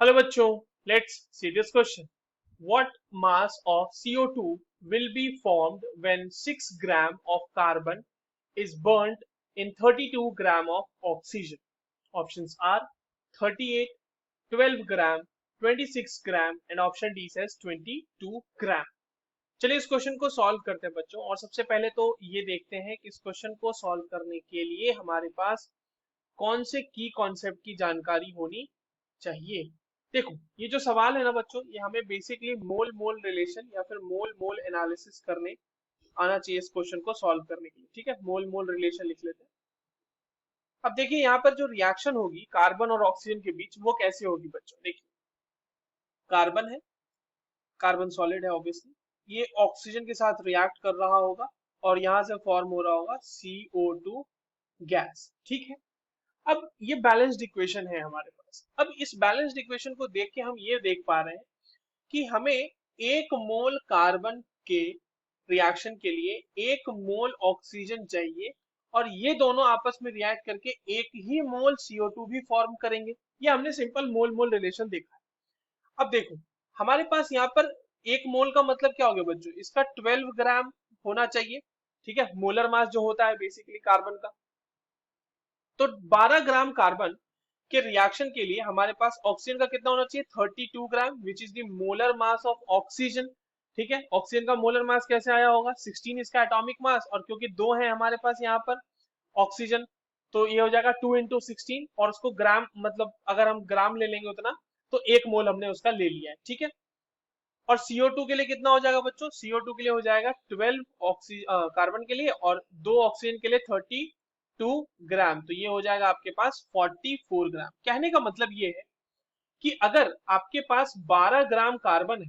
Hello बच्चों, let's see this question. What mass of CO2 will be formed when 6 gram of carbon is burnt in 32 gram of oxygen? Options are 38, 12 gram, 26 gram and option D says 22 gram. चलिए इस question को solve करते हैं बच्चों. और सबसे पहले तो ये देखते हैं कि इस क्वेश्चन को सॉल्व करने के लिए हमारे पास कौन से की कॉन्सेप्ट की जानकारी होनी चाहिए. देखो, ये जो सवाल है ना बच्चों, ये हमें बेसिकली मोल मोल रिलेशन या फिर मोल मोल एनालिसिस करने आना चाहिए इस क्वेश्चन को सॉल्व करने के लिए. ठीक है, मोल मोल रिलेशन लिख लेते हैं. अब देखिए यहाँ पर जो रिएक्शन होगी कार्बन और ऑक्सीजन के बीच वो कैसे होगी बच्चों. देखिए, कार्बन है, कार्बन सॉलिड है ऑब्वियसली, ये ऑक्सीजन के साथ रिएक्ट कर रहा होगा और यहाँ से फॉर्म हो रहा होगा CO2 गैस. ठीक है, अब ये बैलेंस्ड इक्वेशन है हमारे पास. अब इस बैलेंस्ड इक्वेशन को देख के हम ये देख पा रहे हैं कि हमें एक मोल कार्बन के रिएक्शन के लिए एक मोल ऑक्सीजन चाहिए और ये दोनों आपस में रिएक्ट करके एक ही मोल CO2 भी फॉर्म करेंगे. ये हमने सिंपल मोल मोल रिलेशन देखा है. अब देखो, हमारे पास यहाँ पर एक मोल का मतलब क्या हो गया बच्चों, इसका 12 ग्राम होना चाहिए. ठीक है, मोलर मास जो होता है बेसिकली कार्बन का. तो 12 ग्राम कार्बन के रिएक्शन के लिए हमारे पास ऑक्सीजन का कितना होना चाहिए, 32 gram, which is the molar mass of oxygen. ठीक है, ऑक्सीजन का मोलर मास कैसे आया होगा, 16 इसका एटॉमिक मास, और क्योंकि दो है हमारे पास यहाँ पर ऑक्सीजन, तो ये हो जाएगा 2 इंटू 16, और उसको ग्राम मतलब अगर हम ग्राम ले लेंगे उतना, तो एक मोल हमने उसका ले लिया है. ठीक है, और CO2 के लिए कितना हो जाएगा बच्चों, CO2 के लिए हो जाएगा 12 कार्बन के लिए और दो ऑक्सीजन के लिए 32 ग्राम, तो ये हो जाएगा आपके पास 44 ग्राम. कहने का मतलब ये है कि अगर आपके पास 12 ग्राम कार्बन है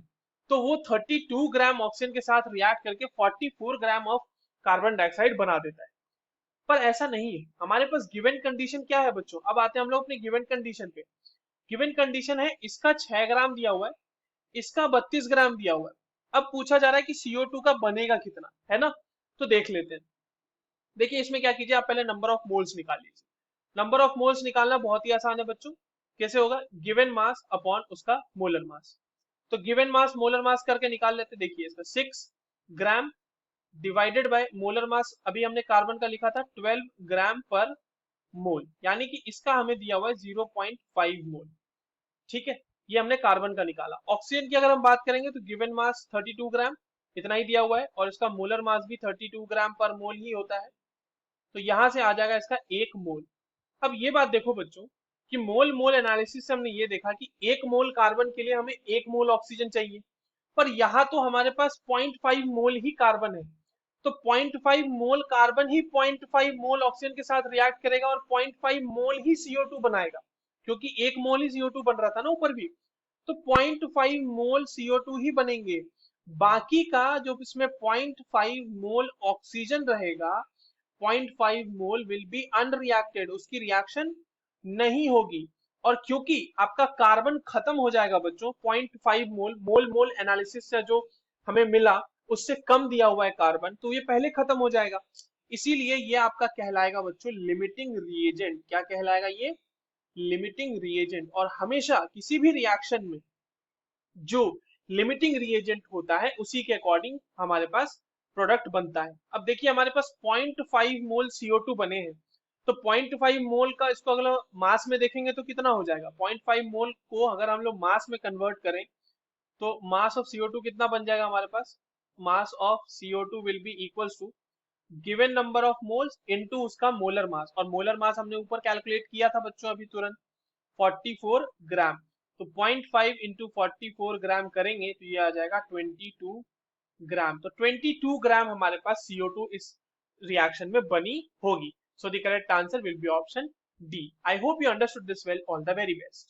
तो वो 32 ग्राम ऑक्सीजन के साथ रिएक्ट करके 44 ग्राम ऑफ कार्बन डाइऑक्साइड बना देता है. पर ऐसा नहीं है. हमारे पास गिवन कंडीशन क्या है बच्चों, अब आते हैं हम लोग अपने गिवन कंडीशन पे. गिवन कंडीशन है इसका 6 ग्राम दिया हुआ है, इसका 32 ग्राम दिया हुआ है. अब पूछा जा रहा है कि CO2 का बनेगा कितना, है ना. तो देख लेते हैं. देखिए इसमें क्या कीजिए, आप पहले नंबर ऑफ मोल्स निकाल लीजिए. नंबर ऑफ मोल्स निकालना बहुत ही आसान है बच्चों. कैसे होगा, गिवन मास अपॉन उसका मोलर मास. तो गिवन मास मोलर मास करके निकाल लेते. देखिए इसका 6 gram divided by molar mass, अभी हमने कार्बन का लिखा था 12 ग्राम पर मोल, यानी कि इसका हमें दिया हुआ है 0.5 मोल. ठीक है, ये हमने कार्बन का निकाला. ऑक्सीजन की अगर हम बात करेंगे तो गिवन मास 32 ग्राम इतना ही दिया हुआ है और इसका मोलर मास भी 32 ग्राम पर मोल ही होता है, तो यहां से आ जाएगा इसका एक मोल. अब ये बात देखो बच्चों कि मोल मोल एनालिसिस से हमने ये देखा कि एक मोल कार्बन के लिए हमें एक मोल ऑक्सीजन चाहिए, पर यहाँ तो हमारे पास 0.5 मोल ही कार्बन है. तो 0.5 मोल कार्बन ही 0.5 मोल ऑक्सीजन के साथ रिएक्ट करेगा और 0.5 मोल ही CO2 बनाएगा, क्योंकि एक मोल ही CO2 बन रहा था ना ऊपर भी. तो 0.5 मोल CO2 ही बनेंगे. बाकी का जो इसमें 0.5 मोल ऑक्सीजन रहेगा, 0.5 मोल विल बी अनरिएक्टेड, उसकी रिएक्शन नहीं होगी. और क्योंकि आपका कार्बन खत्म हो जाएगा बच्चों, 0.5 मोल मोल मोल एनालिसिस से जो हमें मिला उससे कम दिया हुआ है कार्बन, तो ये पहले खत्म हो जाएगा. इसीलिए ये आपका कहलाएगा बच्चों लिमिटिंग रिएजेंट. क्या कहलाएगा ये, लिमिटिंग रिएजेंट. और हमेशा किसी भी रिएक्शन में जो लिमिटिंग रिएजेंट होता है उसी के अकॉर्डिंग हमारे पास प्रोडक्ट बनता है. अब देखिए हमारे पास 0.5 मोल CO2 बने हैं, तो 0.5 मोल का इसको अगर मास में देखेंगे तो कितना हो जाएगा, 0.5 मोल को अगर हम लोग मास में कन्वर्ट करें तो मास ऑफ CO2 कितना बन जाएगा हमारे पास, mass of CO2 will be equals to given number of moles into उसका मोलर मास. और मोलर मास हमने ऊपर कैलकुलेट किया था बच्चों अभी तुरंत, 44 ग्राम. तो 0.5 इंटू 44 ग्राम करेंगे तो ये आ जाएगा 22 ग्राम. तो 22 ग्राम हमारे पास CO2 इस रिएक्शन में बनी होगी. So the correct answer will be option D. I hope you understood this well. All the very best.